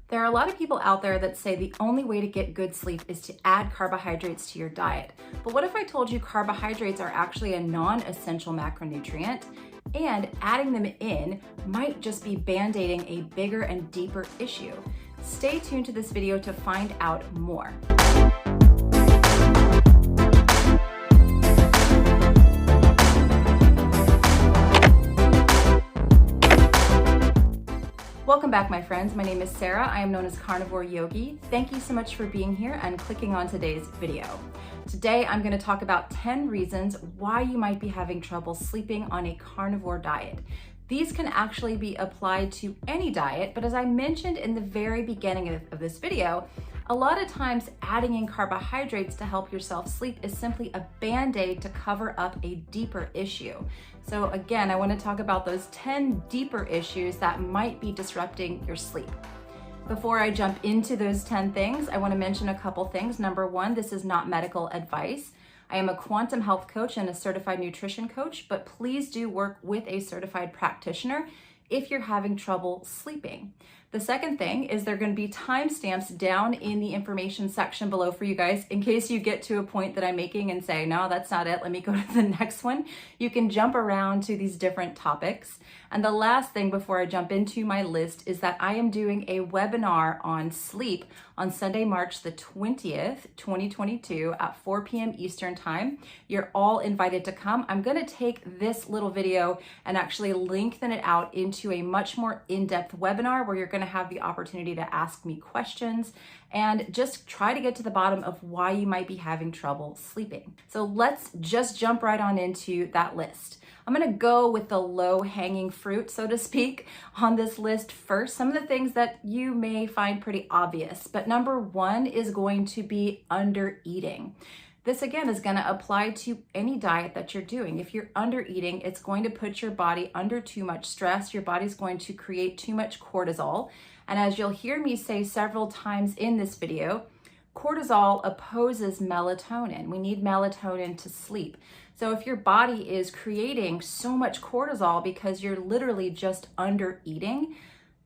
There are a lot of people out there that say the only way to get good sleep is to add carbohydrates to your diet. But what if I told you carbohydrates are actually a non-essential macronutrient, and adding them in might just be band-aiding a bigger and deeper issue? Stay tuned to this video to find out more. Welcome back, my friends. My name is Sarah. I am known as Carnivore Yogi. Thank you so much for being here and clicking on today's video. Today, I'm going to talk about 10 reasons why you might be having trouble sleeping on a carnivore diet. These can actually be applied to any diet, but as I mentioned in the very beginning of this video, a lot of times adding in carbohydrates to help yourself sleep is simply a band-aid to cover up a deeper issue. So again, I want to talk about those 10 deeper issues that might be disrupting your sleep. Before I jump into those 10 things, I want to mention a couple things. Number one, this is not medical advice. I am a quantum health coach and a certified nutrition coach, but please do work with a certified practitioner if you're having trouble sleeping. The second thing is there are going to be timestamps down in the information section below for you guys in case you get to a point that I'm making and say, no, that's not it. Let me go to the next one. You can jump around to these different topics. And the last thing before I jump into my list is that I am doing a webinar on sleep on Sunday, March the 20th, 2022 at 4 p.m. Eastern time. You're all invited to come. I'm going to take this little video and actually lengthen it out into a much more in-depth webinar where you're going to have the opportunity to ask me questions and just try to get to the bottom of why you might be having trouble sleeping. So let's just jump right on into that list. I'm going to go with the low-hanging fruit, so to speak, on this list first. Some of the things that you may find pretty obvious, but number one is going to be under eating. This again is going to apply to any diet that you're doing. If you're under eating, it's going to put your body under too much stress. Your body's going to create too much cortisol. And as you'll hear me say several times in this video, cortisol opposes melatonin. We need melatonin to sleep. So if your body is creating so much cortisol because you're literally just under eating,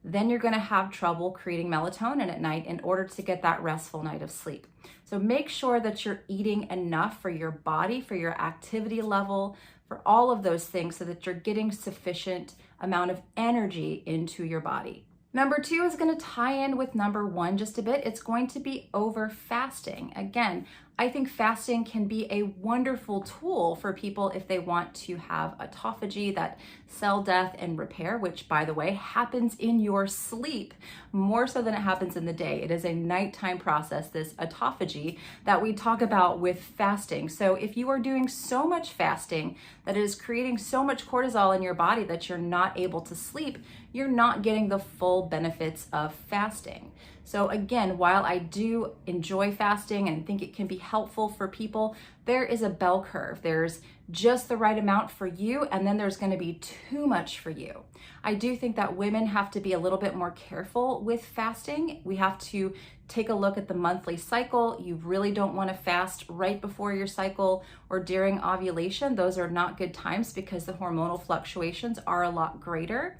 then you're going to have trouble creating melatonin at night in order to get that restful night of sleep. So make sure that you're eating enough for your body, for your activity level, for all of those things so that you're getting sufficient amount of energy into your body. Number two is going to tie in with number one just a bit. It's going to be over fasting. Again, I think fasting can be a wonderful tool for people if they want to have autophagy, that cell death and repair, which by the way, happens in your sleep more so than it happens in the day. It is a nighttime process, this autophagy that we talk about with fasting. So if you are doing so much fasting that it is creating so much cortisol in your body that you're not able to sleep, you're not getting the full benefits of fasting. So again, while I do enjoy fasting and think it can be helpful for people, there is a bell curve. There's just the right amount for you, and then there's going to be too much for you. I do think that women have to be a little bit more careful with fasting. We have to take a look at the monthly cycle. You really don't want to fast right before your cycle or during ovulation. Those are not good times because the hormonal fluctuations are a lot greater.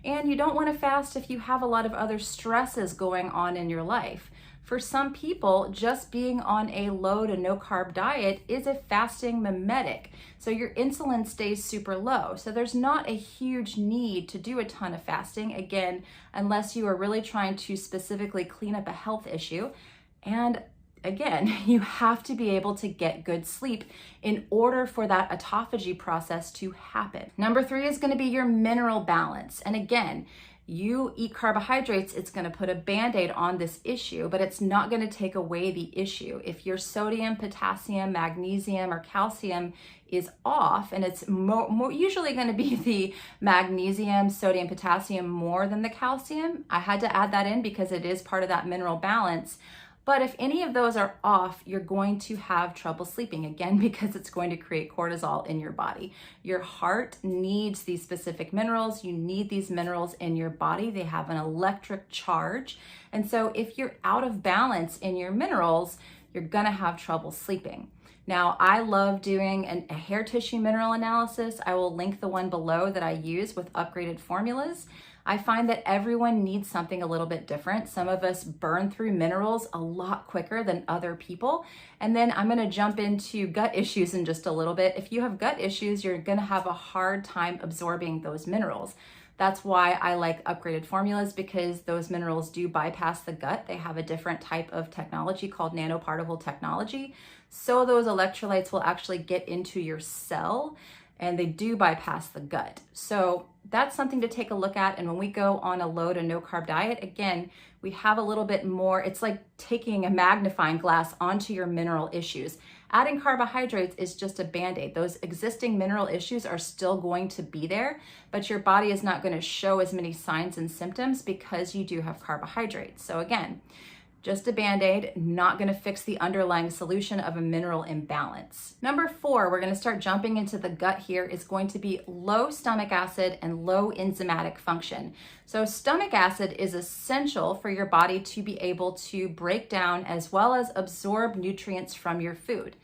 And you don't want to fast if you have a lot of other stresses going on in your life. For some people, just being on a low to no carb diet is a fasting mimetic. So your insulin stays super low. So there's not a huge need to do a ton of fasting, again, unless you are really trying to specifically clean up a health issue. And again, you have to be able to get good sleep in order for that autophagy process to happen. Number three is going to be your mineral balance. And again, you eat carbohydrates, it's going to put a band-aid on this issue, but it's not going to take away the issue. If your sodium, potassium, magnesium, or calcium is off, and it's more usually going to be the magnesium, sodium, potassium more than the calcium. I had to add that in because it is part of that mineral balance. But if any of those are off, you're going to have trouble sleeping, again, because it's going to create cortisol in your body. Your heart needs these specific minerals. You need these minerals in your body. They have an electric charge. And so if you're out of balance in your minerals, you're gonna have trouble sleeping. Now, I love doing a hair tissue mineral analysis. I will link the one below that I use with upgraded formulas. I find that everyone needs something a little bit different. Some of us burn through minerals a lot quicker than other people. And then I'm gonna jump into gut issues in just a little bit. If you have gut issues, you're gonna have a hard time absorbing those minerals. That's why I like upgraded formulas, because those minerals do bypass the gut. They have a different type of technology called nanoparticle technology. So those electrolytes will actually get into your cell, and they do bypass the gut. So that's something to take a look at. And when we go on a low to no carb diet, again, we have a little bit more, it's like taking a magnifying glass onto your mineral issues. Adding carbohydrates is just a Band-Aid. Those existing mineral issues are still going to be there, but your body is not going to show as many signs and symptoms because you do have carbohydrates. So again, just a Band-Aid, not going to fix the underlying solution of a mineral imbalance. Number 4, we're going to start jumping into the gut here, is going to be low stomach acid and low enzymatic function. So stomach acid is essential for your body to be able to break down as well as absorb nutrients from your food.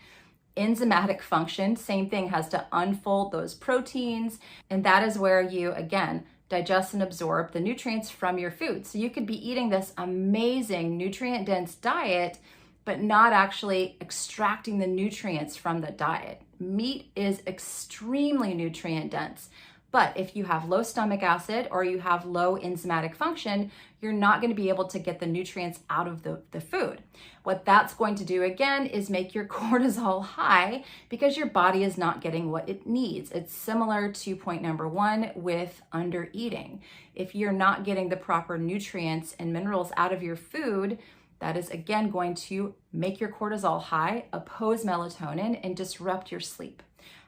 Enzymatic function, same thing, has to unfold those proteins, and that is where you, again, digest and absorb the nutrients from your food. So you could be eating this amazing nutrient-dense diet, but not actually extracting the nutrients from the diet. Meat is extremely nutrient-dense, but if you have low stomach acid or you have low enzymatic function, you're not going to be able to get the nutrients out of the food. What that's going to do, again, is make your cortisol high because your body is not getting what it needs. It's similar to point number 1 with under eating. If you're not getting the proper nutrients and minerals out of your food, that is again going to make your cortisol high, oppose melatonin, and disrupt your sleep.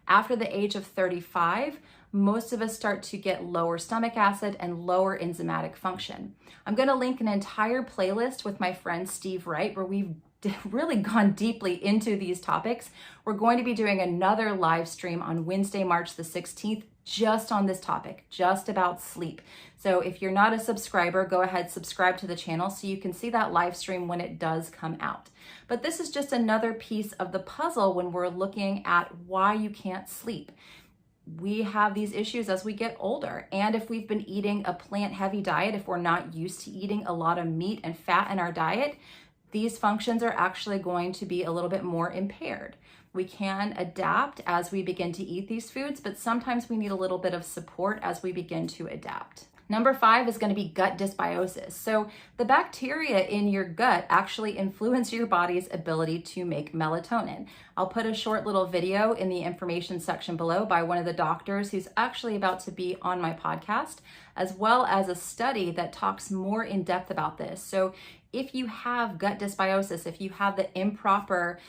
After the age of 35, most of us start to get lower stomach acid and lower enzymatic function. I'm going to link an entire playlist with my friend Steve Wright where we've really gone deeply into these topics. We're going to be doing another live stream on Wednesday, March the 16th, just on this topic, just about sleep. So if you're not a subscriber, go ahead, subscribe to the channel so you can see that live stream when it does come out. But this is just another piece of the puzzle when we're looking at why you can't sleep. We have these issues as we get older. And if we've been eating a plant-heavy diet, if we're not used to eating a lot of meat and fat in our diet, these functions are actually going to be a little bit more impaired. We can adapt as we begin to eat these foods, but sometimes we need a little bit of support as we begin to adapt. Number 5 is going to be gut dysbiosis. So the bacteria in your gut actually influence your body's ability to make melatonin. I'll put a short little video in the information section below by one of the doctors who's actually about to be on my podcast, as well as a study that talks more in depth about this. So if you have gut dysbiosis, if you have the improper,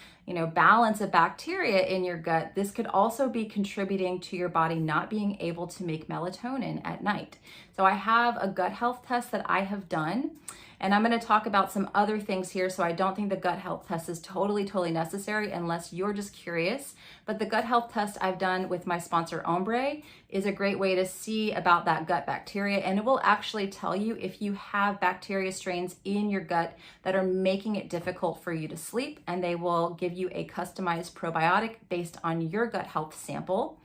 balance of bacteria in your gut, this could also be contributing to your body not being able to make melatonin at night. So I have a gut health test that I have done, and I'm going to talk about some other things here. So I don't think the gut health test is totally necessary unless you're just curious. But the gut health test I've done with my sponsor Ombre is a great way to see about that gut bacteria. And it will actually tell you if you have bacteria strains in your gut that are making it difficult for you to sleep. And they will give you a customized probiotic based on your gut health sample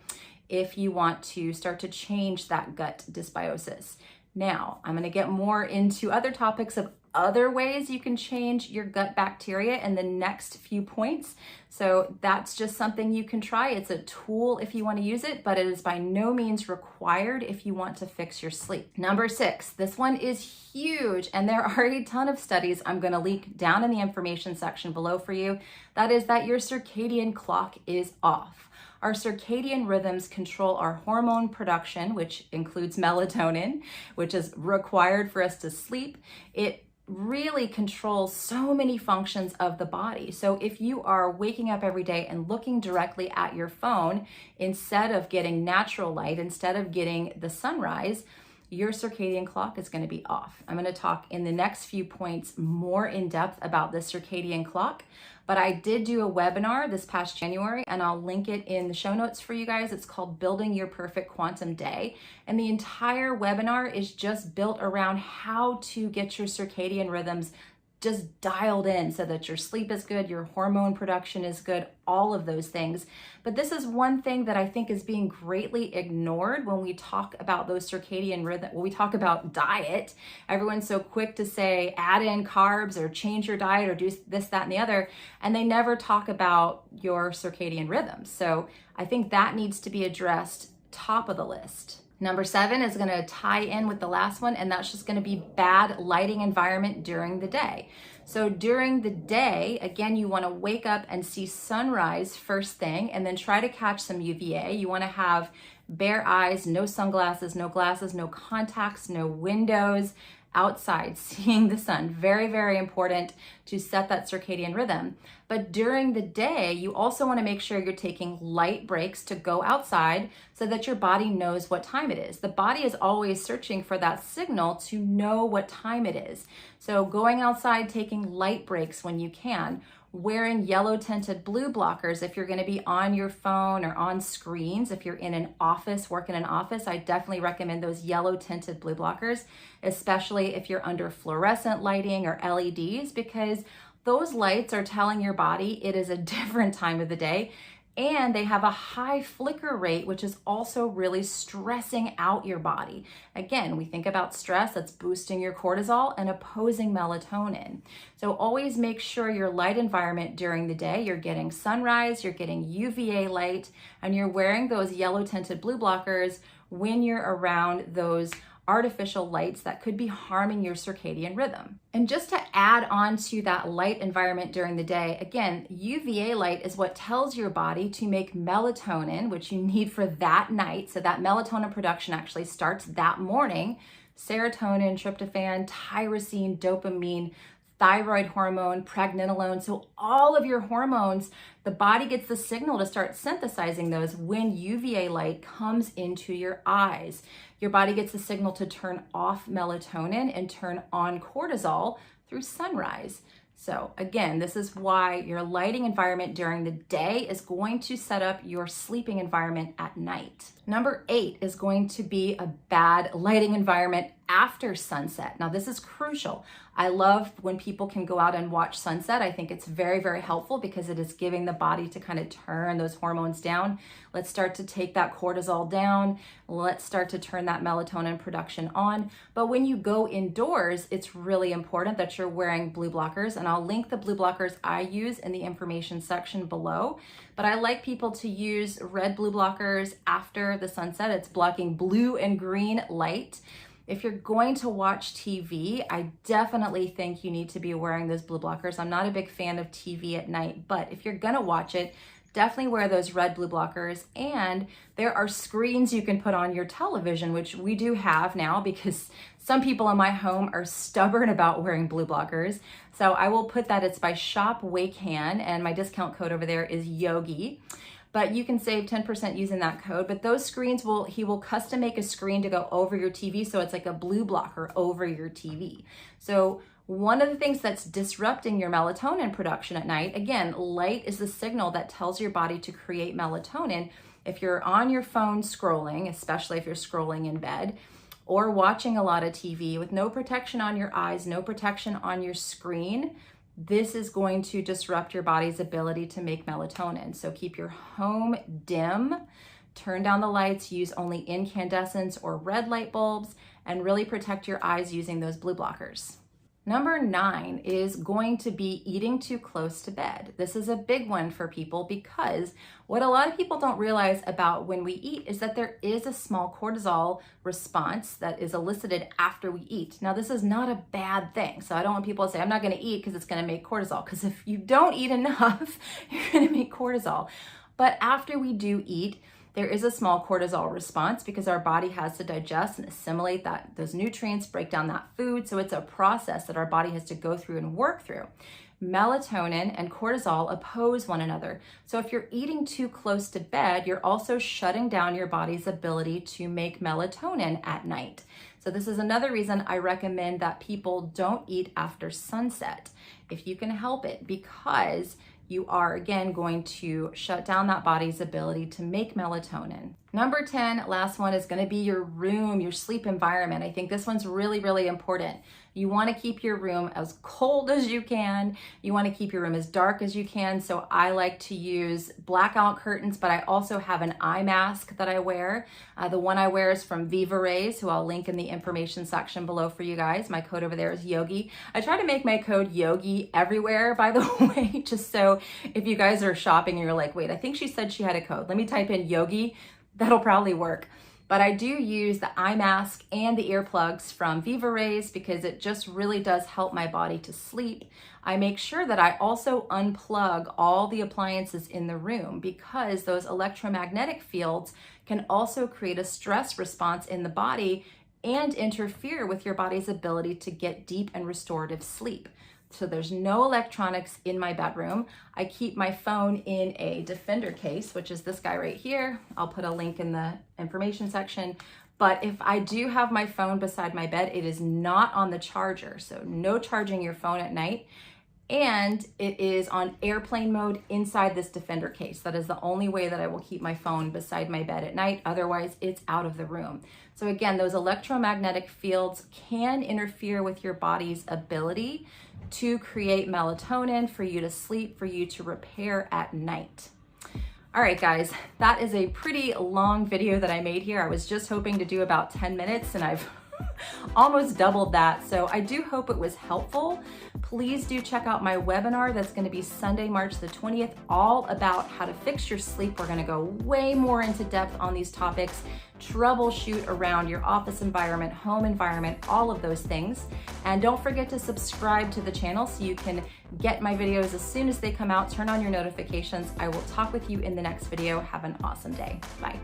if you want to start to change that gut dysbiosis. Now, I'm going to get more into other topics of other ways you can change your gut bacteria in the next few points. So that's just something you can try. It's a tool if you want to use it, but it is by no means required if you want to fix your sleep. Number 6, this one is huge, and there are a ton of studies I'm going to link down in the information section below for you. That is that your circadian clock is off. Our circadian rhythms control our hormone production, which includes melatonin, which is required for us to sleep. It really controls so many functions of the body. So if you are waking up every day and looking directly at your phone, instead of getting natural light, instead of getting the sunrise, your circadian clock is going to be off. I'm going to talk in the next few points more in depth about the circadian clock, but I did do a webinar this past January, and I'll link it in the show notes for you guys. It's called Building Your Perfect Quantum Day. And the entire webinar is just built around how to get your circadian rhythms just dialed in so that your sleep is good, your hormone production is good, all of those things. But this is one thing that I think is being greatly ignored when we talk about those circadian rhythm, when we talk about diet. Everyone's so quick to say, add in carbs or change your diet or do this, that, and the other, and they never talk about your circadian rhythms. So I think that needs to be addressed top of the list. Number 7 is going to tie in with the last one, and that's just going to be bad lighting environment during the day. So during the day, again, you want to wake up and see sunrise first thing, and then try to catch some UVA. You want to have bare eyes, no sunglasses, no glasses, no contacts, no windows, outside, seeing the sun. Very, very important to set that circadian rhythm. But during the day, you also want to make sure you're taking light breaks to go outside so that your body knows what time it is. The body is always searching for that signal to know what time it is. So going outside, taking light breaks when you can, wearing yellow tinted blue blockers if you're going to be on your phone or on screens. If you're in an office, work in an office, I definitely recommend those yellow tinted blue blockers, especially if you're under fluorescent lighting or LEDs, because those lights are telling your body it is a different time of the day. And they have a high flicker rate, which is also really stressing out your body. Again, we think about stress, that's boosting your cortisol and opposing melatonin. So always make sure your light environment during the day, you're getting sunrise, you're getting UVA light, and you're wearing those yellow tinted blue blockers when you're around those artificial lights that could be harming your circadian rhythm. And just to add on to that light environment during the day, again, UVA light is what tells your body to make melatonin, which you need for that night. So that melatonin production actually starts that morning. Serotonin, tryptophan, tyrosine, dopamine, thyroid hormone, pregnenolone. So all of your hormones, the body gets the signal to start synthesizing those when UVA light comes into your eyes. Your body gets the signal to turn off melatonin and turn on cortisol through sunrise. So again, this is why your lighting environment during the day is going to set up your sleeping environment at night. Number 8 is going to be a bad lighting environment after sunset. Now this is crucial. I love when people can go out and watch sunset. I think it's very, very helpful because it is giving the body to kind of turn those hormones down. Let's start to take that cortisol down. Let's start to turn that melatonin production on. But when you go indoors, it's really important that you're wearing blue blockers, and I'll link the blue blockers I use in the information section below. But I like people to use red blue blockers after the sunset. It's blocking blue and green light. If you're going to watch TV, I definitely think you need to be wearing those blue blockers. I'm not a big fan of TV at night, but if you're gonna watch it, definitely wear those red blue blockers. And there are screens you can put on your television, which we do have now because some people in my home are stubborn about wearing blue blockers. So I will put that, it's by Shop Wakehan, and my discount code over there is Yogi. But you can save 10% using that code. But those screens, he will custom make a screen to go over your TV. So it's like a blue blocker over your TV. So one of the things that's disrupting your melatonin production at night, again, light is the signal that tells your body to create melatonin. If you're on your phone scrolling, especially if you're scrolling in bed, or watching a lot of TV with no protection on your eyes, no protection on your screen, this is going to disrupt your body's ability to make melatonin. So keep your home dim, turn down the lights, use only incandescents or red light bulbs, and really protect your eyes using those blue blockers. Number 9 is going to be eating too close to bed. This is a big one for people because what a lot of people don't realize about when we eat is that there is a small cortisol response that is elicited after we eat. Now, this is not a bad thing. So I don't want people to say, I'm not going to eat because it's going to make cortisol. Because if you don't eat enough, you're going to make cortisol. But after we do eat, there is a small cortisol response because our body has to digest and assimilate those nutrients, break down that food. So it's a process that our body has to go through and work through. Melatonin and cortisol oppose one another. So if you're eating too close to bed, you're also shutting down your body's ability to make melatonin at night. So this is another reason I recommend that people don't eat after sunset, if you can help it, because you are, again, going to shut down that body's ability to make melatonin. Number 10, last one, is gonna be your room, your sleep environment. I think this one's really, really important. You wanna keep your room as cold as you can. You wanna keep your room as dark as you can. So I like to use blackout curtains, but I also have an eye mask that I wear. The one I wear is from Viva Rays, who I'll link in the information section below for you guys. My code over there is Yogi. I try to make my code Yogi everywhere, by the way, just so if you guys are shopping and you're like, wait, I think she said she had a code. Let me type in Yogi. That'll probably work. But I do use the eye mask and the earplugs from Viva Rays because it just really does help my body to sleep. I make sure that I also unplug all the appliances in the room because those electromagnetic fields can also create a stress response in the body and interfere with your body's ability to get deep and restorative sleep. So there's no electronics in my bedroom. I keep my phone in a Defender case, which is this guy right here. I'll put a link in the information section. But if I do have my phone beside my bed, it is not on the charger. So no charging your phone at night. And it is on airplane mode inside this Defender case. That is the only way that I will keep my phone beside my bed at night. Otherwise, it's out of the room. So again, those electromagnetic fields can interfere with your body's ability to create melatonin for you to sleep, for you to repair at night. All right, guys, that is a pretty long video that I made here. I was just hoping to do about 10 minutes and I've almost doubled that. So I do hope it was helpful. Please do check out my webinar that's going to be Sunday, March the 20th, all about how to fix your sleep. We're going to go way more into depth on these topics, troubleshoot around your office environment, home environment, all of those things. And don't forget to subscribe to the channel so you can get my videos as soon as they come out. Turn on your notifications. I will talk with you in the next video. Have an awesome day. Bye.